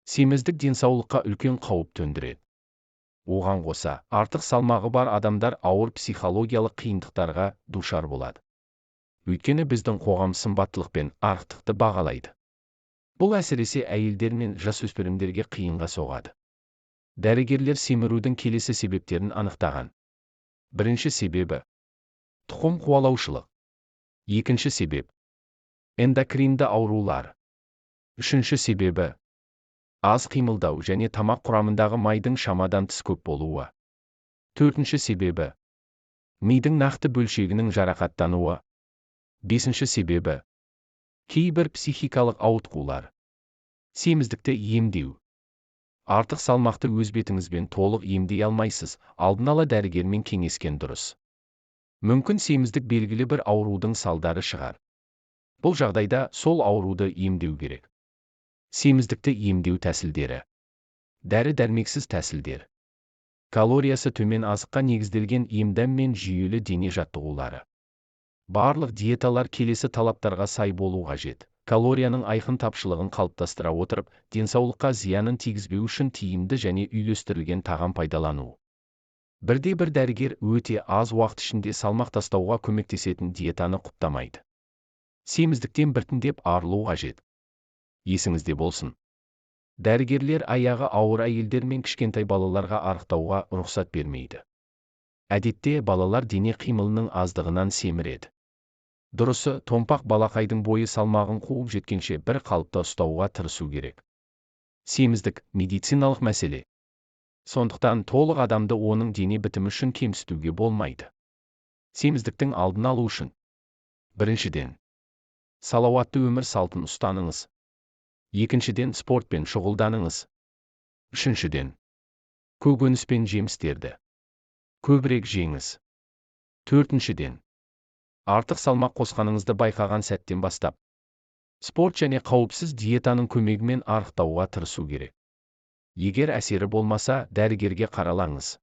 Семіздік денсаулыққа үлкен қауіп төндіреді. Оған қоса, артық салмағы бар адамдар ауыр психологиялық қиындықтарға душар болады. Өйткені біздің қоғам сымбаттылық пен арықтықты бағалайды. Бұл әсіресе әйелдер мен жасөспірімдерге қиынға соғады. Дәрігерлер семірудің келесі себептерін анықтаған. Бірінші себебі – тұқым қуалаушылық. Екінші себеп – эндокринді аурулар. Үшінші себебі – аз қимылдау және тамақ құрамындағы майдың шамадан тыс көп болуы. Төртінші себебі – мидың нақты бөлшегінің жарақаттануы. Бесінші себебі – кейбір психикалық ауытқулар. Семіздікті емдеу. Артық салмақты өз бетіңізбен толық емдей алмайсыз, алдын ала дәрігермен кеңескен дұрыс. Мүмкін семіздік белгілі бір аурудың салдары шығар. Бұл жағдайда сол ауруды емдеу керек. Семіздікті емдеу тәсілдері. Дәрі-дәрмексіз тәсілдер. Калориясы төмен азыққа негізделген емдәм мен жүйелі дене жаттығулары. Барлық диеталар келесі талаптарға сай болу қажет. Калорияның айқын тапшылығын қалыптастыра отырып, денсаулыққа зиянын тигізбеу үшін тиімді және үйлестірілген тағам пайдалану. Бірде-бір дәрігер өте аз уақыт ішінде салмақ тастауға көмектесетін диетаны құптамайды. Семіздіктен біртіндеп арылу қажет. Есіңізде болсын. Дәрігерлер аяғы ауыр әйелдер мен кішкентай балаларға арықтауға рұқсат бермейді. Әдетте балалар дене қимылының аздығынан семіреді. Дұрысы, томпақ балақайдың бойы салмағын қуып жеткенше бір қалыпта ұстауға тырысу керек. Семіздік медициналық мәселе. Сондықтан толық адамды оның дене бітімі үшін кемсітуге болмайды. Семіздіктің алдын алу үшін. Біріншіден, салауатты өмір салтын ұстаныңыз. Екіншіден, спортпен шұғылданыңыз. Үшіншіден, көкөніс пен жемістерді көбірек жеңіз. Төртіншіден, артық салмақ қосқаныңызды байқаған сәттен бастап, спорт және қауіпсіз диетаның көмегімен арықтауға тырысу керек. Егер әсері болмаса, дәрігерге қаралаңыз.